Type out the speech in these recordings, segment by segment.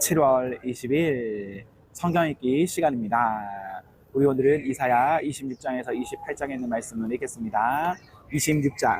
7월 20일 성경 읽기 시간입니다. 우리 오늘은 이사야 26장에서 28장에 있는 말씀을 읽겠습니다. 26장.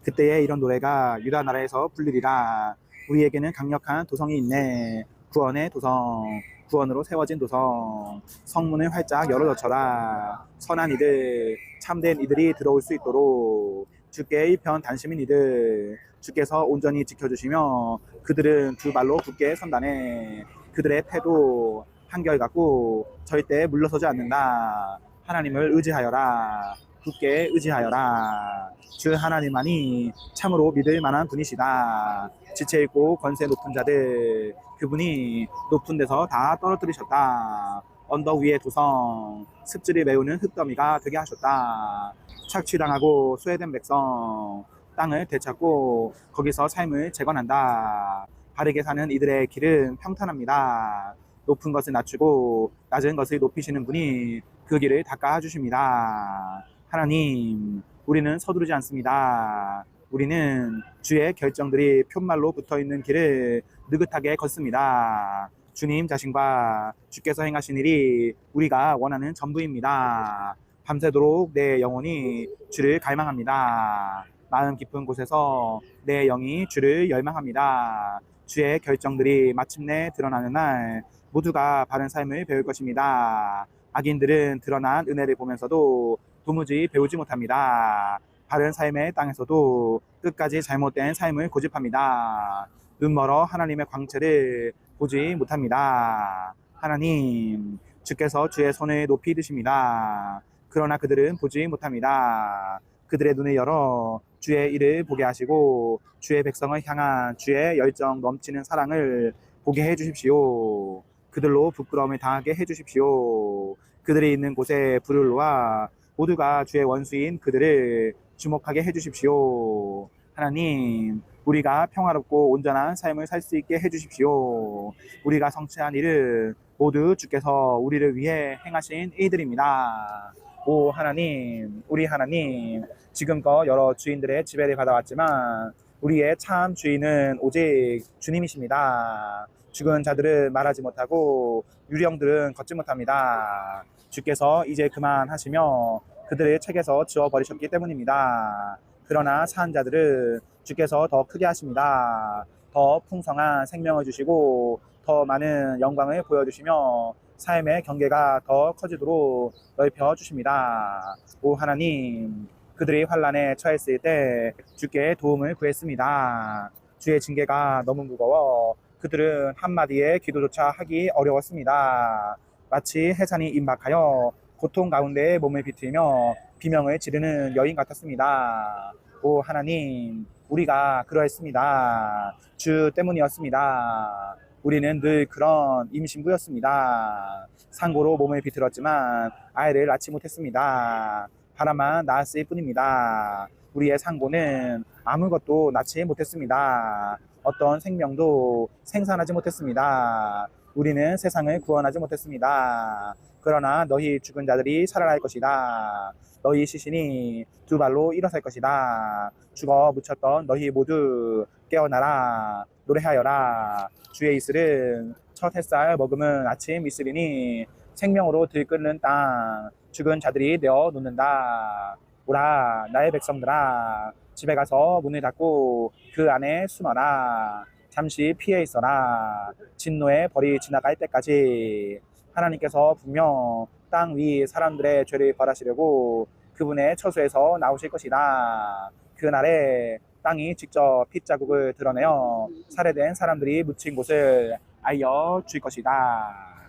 그때에 이런 노래가 유다 나라에서 불리리라. 우리에게는 강력한 도성이 있네. 구원의 도성, 구원으로 세워진 도성. 성문을 활짝 열어젖혀라. 선한 이들, 참된 이들이 들어올 수 있도록. 주께 일편 단심인 이들, 주께서 온전히 지켜주시며 그들은 두 발로 굳게 선다네. 그들의 패도 한결같고 절대 물러서지 않는다. 하나님을 의지하여라. 굳게 의지하여라. 주 하나님만이 참으로 믿을 만한 분이시다. 지체 있고 권세 높은 자들, 그분이 높은 데서 다 떨어뜨리셨다. 언덕 위의 도성, 습지를 메우는 흙더미가 되게 하셨다. 착취당하고 소외된 백성, 땅을 되찾고 거기서 삶을 재건한다. 바르게 사는 이들의 길은 평탄합니다. 높은 것을 낮추고 낮은 것을 높이시는 분이 그 길을 닦아주십니다. 하나님, 우리는 서두르지 않습니다. 우리는 주의 결정들이 푯말로 붙어있는 길을 느긋하게 걷습니다. 주님 자신과 주께서 행하신 일이 우리가 원하는 전부입니다. 밤새도록 내 영혼이 주를 갈망합니다. 마음 깊은 곳에서 내 영이 주를 열망합니다. 주의 결정들이 마침내 드러나는 날 모두가 바른 삶을 배울 것입니다. 악인들은 드러난 은혜를 보면서도 도무지 배우지 못합니다. 바른 삶의 땅에서도 끝까지 잘못된 삶을 고집합니다. 눈멀어 하나님의 광채를 보지 못합니다. 하나님, 주께서 주의 손을 높이 드십니다. 그러나 그들은 보지 못합니다. 그들의 눈을 열어 주의 일을 보게 하시고 주의 백성을 향한 주의 열정 넘치는 사랑을 보게 해주십시오. 그들로 부끄러움을 당하게 해주십시오. 그들이 있는 곳에 불을 놓아 모두가 주의 원수인 그들을 주목하게 해주십시오. 하나님, 우리가 평화롭고 온전한 삶을 살 수 있게 해주십시오. 우리가 성취한 일은 모두 주께서 우리를 위해 행하신 일들입니다. 오 하나님, 우리 하나님, 지금껏 여러 주인들의 지배를 받아왔지만 우리의 참 주인은 오직 주님이십니다. 죽은 자들은 말하지 못하고 유령들은 걷지 못합니다. 주께서 이제 그만하시며 그들의 책에서 지워버리셨기 때문입니다. 그러나 산 자들은 주께서 더 크게 하십니다. 더 풍성한 생명을 주시고 더 많은 영광을 보여주시며 삶의 경계가 더 커지도록 넓혀주십니다. 오 하나님, 그들이 환난에 처했을 때 주께 도움을 구했습니다. 주의 징계가 너무 무거워 그들은 한마디의 기도조차 하기 어려웠습니다. 마치 해산이 임박하여 고통 가운데 몸을 비틀며 비명을 지르는 여인 같았습니다. 오 하나님, 우리가 그러했습니다. 주 때문이었습니다. 우리는 늘 그런 임신부였습니다. 상고로 몸을 비틀었지만 아이를 낳지 못했습니다. 바람만 낳았을 뿐입니다. 우리의 상고는 아무것도 낳지 못했습니다. 어떤 생명도 생산하지 못했습니다. 우리는 세상을 구원하지 못했습니다. 그러나 너희 죽은 자들이 살아날 것이다. 너희 시신이 두 발로 일어설 것이다. 죽어 묻혔던 너희 모두 깨어나라. 노래하여라. 주의 이슬은 첫 햇살 머금은 아침 이슬이니 생명으로 들끓는 땅 죽은 자들이 내어 놓는다. 오라 나의 백성들아, 집에 가서 문을 닫고 그 안에 숨어라. 잠시 피해 있어라. 진노의 벌이 지나갈 때까지. 하나님께서 분명 땅 위 사람들의 죄를 벌하시려고 그분의 처소에서 나오실 것이다. 그날에 땅이 직접 핏자국을 드러내어 살해된 사람들이 묻힌 곳을 알려줄 것이다.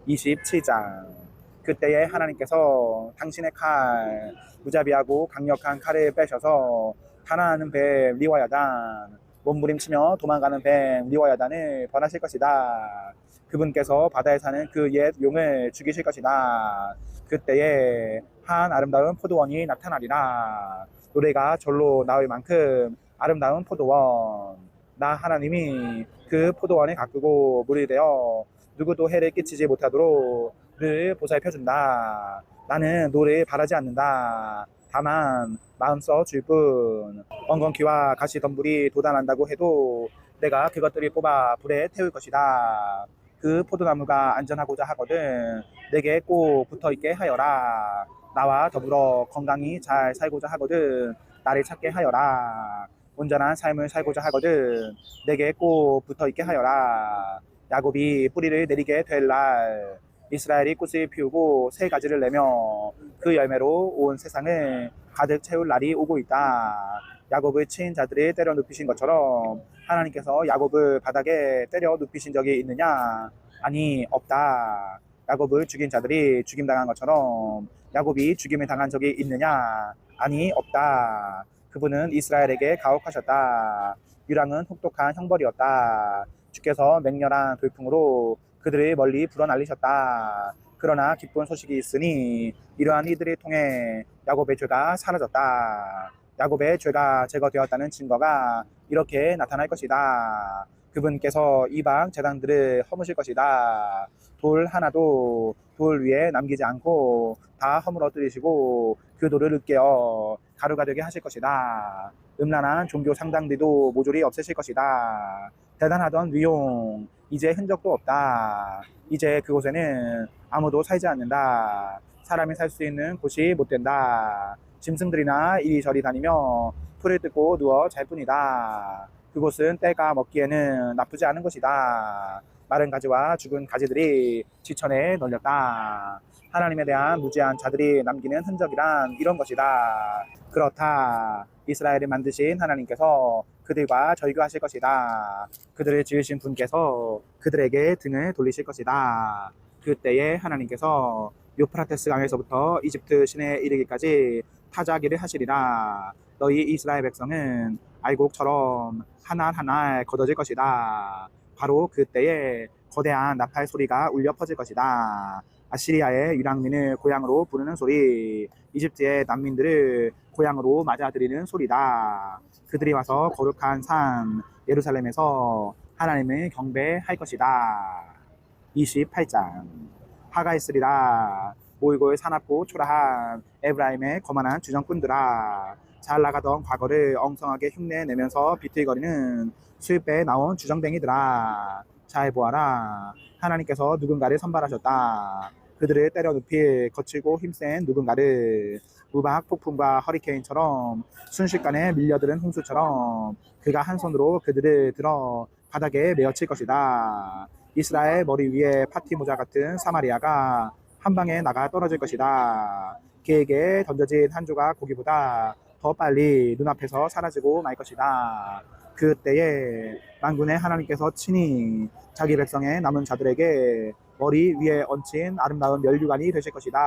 27장. 그때에 하나님께서 당신의 칼, 무자비하고 강력한 칼을 빼셔서 달아나는 뱀 리워야단, 몸부림치며 도망가는 뱀 리워야단을 벌하실 것이다. 그분께서 바다에 사는 그 옛 용을 죽이실 것이다. 그때에 한 아름다운 포도원이 나타나리라. 노래가 절로 나올 만큼 아름다운 포도원. 나 하나님이 그 포도원에 가꾸고 물이 되어 누구도 해를 끼치지 못하도록 늘 보살펴준다. 나는 노를 바라지 않는다. 다만 마음 써 줄 뿐. 엉겅퀴와 가시덤불이 돋아난다고 해도 내가 그것들을 뽑아 불에 태울 것이다. 그 포도나무가 안전하고자 하거든 내게 꼭 붙어있게 하여라. 나와 더불어 건강히 잘 살고자 하거든 나를 찾게 하여라. 온전한 삶을 살고자 하거든 내게 꼭 붙어있게 하여라. 야곱이 뿌리를 내리게 될 날, 이스라엘이 꽃을 피우고 새 가지를 내며 그 열매로 온 세상을 가득 채울 날이 오고 있다. 야곱을 친 자들을 때려 눕히신 것처럼 하나님께서 야곱을 바닥에 때려 눕히신 적이 있느냐? 아니, 없다. 야곱을 죽인 자들이 죽임당한 것처럼 야곱이 죽임을 당한 적이 있느냐? 아니, 없다. 그분은 이스라엘에게 가혹하셨다. 유랑은 혹독한 형벌이었다. 주께서 맹렬한 돌풍으로 그들을 멀리 불어날리셨다. 그러나 기쁜 소식이 있으니 이러한 이들을 통해 야곱의 죄가 사라졌다. 야곱의 죄가 제거되었다는 증거가 이렇게 나타날 것이다. 그분께서 이방 제단들을 허무실 것이다. 돌 하나도 돌 위에 남기지 않고 다 허물어뜨리시고 그 돌을 으깨어 가루가 되게 하실 것이다. 음란한 종교 상당들도 모조리 없애실 것이다. 대단하던 위용 이제 흔적도 없다. 이제 그곳에는 아무도 살지 않는다. 사람이 살 수 있는 곳이 못 된다. 짐승들이나 이리저리 다니며 풀을 뜯고 누워 잘 뿐이다. 그곳은 때가 먹기에는 나쁘지 않은 곳이다. 마른 가지와 죽은 가지들이 지천에 널렸다. 하나님에 대한 무지한 자들이 남기는 흔적이란 이런 것이다. 그렇다. 이스라엘을 만드신 하나님께서 그들과 절교하실 것이다. 그들을 지으신 분께서 그들에게 등을 돌리실 것이다. 그때에 하나님께서 유프라테스 강에서부터 이집트 시내에 이르기까지 타작일을 하시리라. 너희 이스라엘 백성은 알곡처럼 하나하나 걷어질 것이다. 바로 그때에 거대한 나팔 소리가 울려 퍼질 것이다. 아시리아의 유랑민을 고향으로 부르는 소리, 이집트의 난민들을 고향으로 맞아들이는 소리다. 그들이 와서 거룩한 산 예루살렘에서 하나님을 경배할 것이다. 28장. 하가 있으리라. 모이고 사납고 초라한 에브라임의 거만한 주정꾼들아. 잘 나가던 과거를 엉성하게 흉내내면서 비틀거리는 수입배에 나온 주정뱅이들아. 잘 보아라. 하나님께서 누군가를 선발하셨다. 그들을 때려 눕힐 거칠고 힘센 누군가를. 우박 폭풍과 허리케인처럼 순식간에 밀려드는 홍수처럼 그가 한 손으로 그들을 들어 바닥에 메어칠 것이다. 이스라엘 머리 위에 파티 모자 같은 사마리아가 한 방에 나가 떨어질 것이다. 그에게 던져진 한 조각 고기보다 더 빨리 눈앞에서 사라지고 말 것이다. 그때에 만군의 하나님께서 친히 자기 백성의 남은 자들에게 머리 위에 얹힌 아름다운 면류관이 되실 것이다.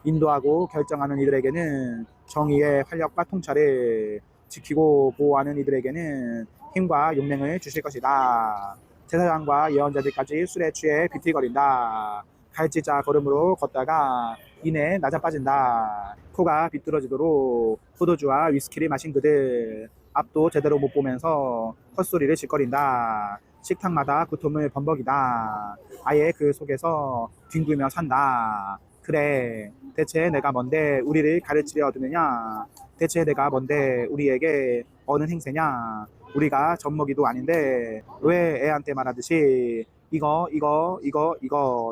인도하고 결정하는 이들에게는 정의의 활력과 통찰을, 지키고 보호하는 이들에게는 힘과 용맹을 주실 것이다. 제사장과 예언자들까지 술에 취해 비틀거린다. 갈지자 걸음으로 걷다가 이내 낮아빠진다. 코가 비뚤어지도록 포도주와 위스키를 마신 그들, 앞도 제대로 못 보면서 헛소리를 짓거린다. 식탁마다 구토물 범벅이다. 아예 그 속에서 뒹굴며 산다. 그래, 대체 내가 뭔데 우리를 가르치려 드느냐? 대체 내가 뭔데 우리에게 어느 행세냐? 우리가 젖먹이도 아닌데 왜 애한테 말하듯이 이거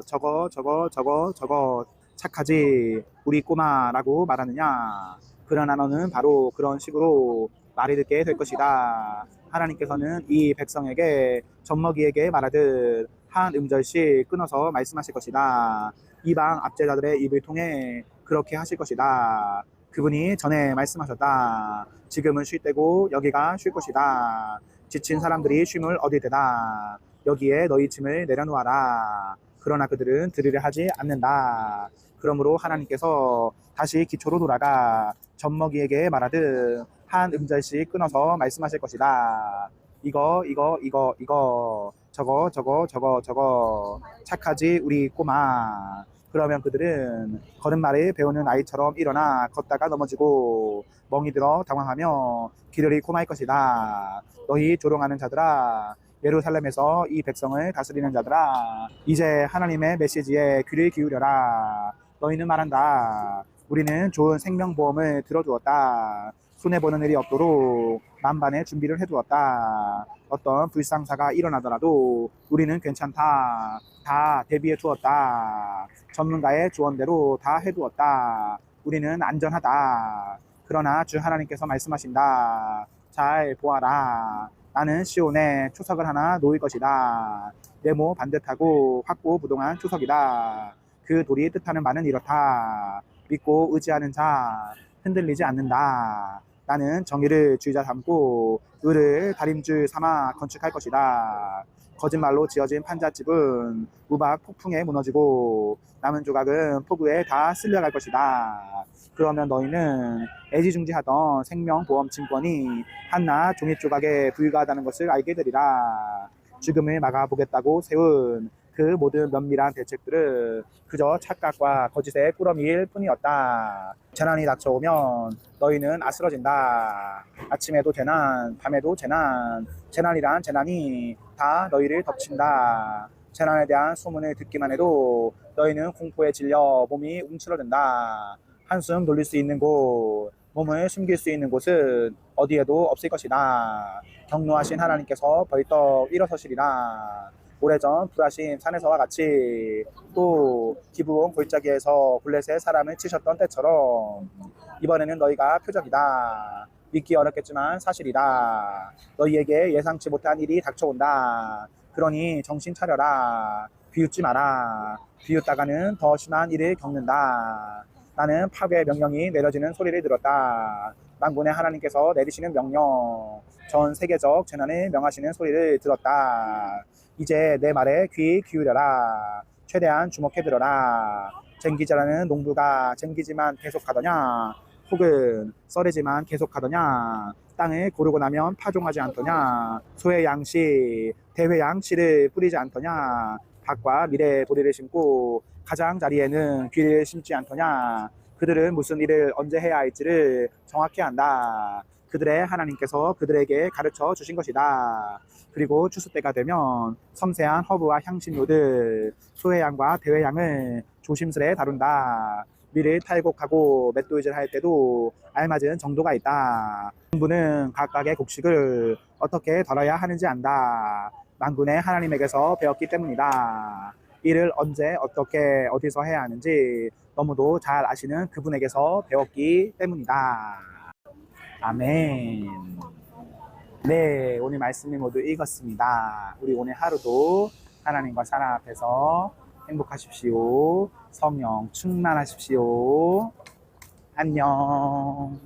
저거 착하지 우리 꼬마라고 말하느냐? 그러나 너는 바로 그런 식으로 말을 듣게 될 것이다. 하나님께서는 이 백성에게 젖먹이에게 말하듯 한 음절씩 끊어서 말씀하실 것이다. 이방 압제자들의 입을 통해 그렇게 하실 것이다. 그분이 전에 말씀하셨다. 지금은 쉴 때고 여기가 쉴 곳이다. 지친 사람들이 쉼을 얻을 때다. 여기에 너희 짐을 내려놓아라. 그러나 그들은 들으려 하지 않는다. 그러므로 하나님께서 다시 기초로 돌아가 젖먹이에게 말하듯 한 음절씩 끊어서 말씀하실 것이다. 이거 저거 착하지 우리 꼬마. 그러면 그들은 걸음마를 배우는 아이처럼 일어나 걷다가 넘어지고 멍이 들어 당황하며 길을 잃고 말 것이다. 너희 조롱하는 자들아, 예루살렘에서 이 백성을 다스리는 자들아, 이제 하나님의 메시지에 귀를 기울여라. 너희는 말한다. 우리는 좋은 생명보험을 들어주었다. 손해보는 일이 없도록 만반의 준비를 해두었다. 어떤 불상사가 일어나더라도 우리는 괜찮다. 다 대비해 두었다. 전문가의 조언대로 다 해두었다. 우리는 안전하다. 그러나 주 하나님께서 말씀하신다. 잘 보아라. 나는 시온에 초석을 하나 놓을 것이다. 네모 반듯하고 확고부동한 초석이다. 그 돌이 뜻하는 바는 이렇다. 믿고 의지하는 자 흔들리지 않는다. 나는 정의를 주의자 삼고 의를 다림줄 삼아 건축할 것이다. 거짓말로 지어진 판잣집은 우박 폭풍에 무너지고 남은 조각은 폭우에 다 쓸려갈 것이다. 그러면 너희는 애지중지하던 생명보험증권이 한낱 종잇 조각에 불과하다는 것을 알게 되리라. 죽음을 막아보겠다고 세운 그 모든 면밀한 대책들은 그저 착각과 거짓의 꾸러미일 뿐이었다. 재난이 닥쳐오면 너희는 아쓰러진다. 아침에도 재난, 밤에도 재난, 재난이란 재난이 다 너희를 덮친다. 재난에 대한 소문을 듣기만 해도 너희는 공포에 질려 몸이 움츠러든다. 한숨 돌릴 수 있는 곳, 몸을 숨길 수 있는 곳은 어디에도 없을 것이다. 경노하신 하나님께서 벌떡 일어서시리라. 오래전 불하신 산에서와 같이 또 기브온 골짜기에서 블레셋 사람을 치셨던 때처럼 이번에는 너희가 표적이다. 믿기 어렵겠지만 사실이다. 너희에게 예상치 못한 일이 닥쳐온다. 그러니 정신 차려라. 비웃지 마라. 비웃다가는 더 심한 일을 겪는다. 나는 파괴 명령이 내려지는 소리를 들었다. 만군의 하나님께서 내리시는 명령, 전 세계적 재난을 명하시는 소리를 들었다. 이제 내 말에 귀 기울여라. 최대한 주목해 들어라. 쟁기자라는 농부가 쟁기지만 계속하더냐? 혹은 썰이지만 계속하더냐? 땅을 고르고 나면 파종하지 않더냐? 소의 양씨, 대회 양씨를 뿌리지 않더냐? 밭과 미래 보리를 심고 가장자리에는 귀를 심지 않더냐? 그들은 무슨 일을 언제 해야 할지를 정확히 안다. 그들의 하나님께서 그들에게 가르쳐 주신 것이다. 그리고 추수 때가 되면 섬세한 허브와 향신료들, 소의 양과 대회 양을 조심스레 다룬다. 밀을 탈곡하고 맷돌질 할 때도 알맞은 정도가 있다. 농부는 각각의 곡식을 어떻게 덜어야 하는지 안다. 만군의 하나님에게서 배웠기 때문이다. 일을 언제 어떻게 어디서 해야 하는지 너무도 잘 아시는 그분에게서 배웠기 때문이다. 아멘. 네, 오늘 말씀을 모두 읽었습니다. 우리 오늘 하루도 하나님과 사랑 앞에서 행복하십시오. 성령 충만하십시오. 안녕.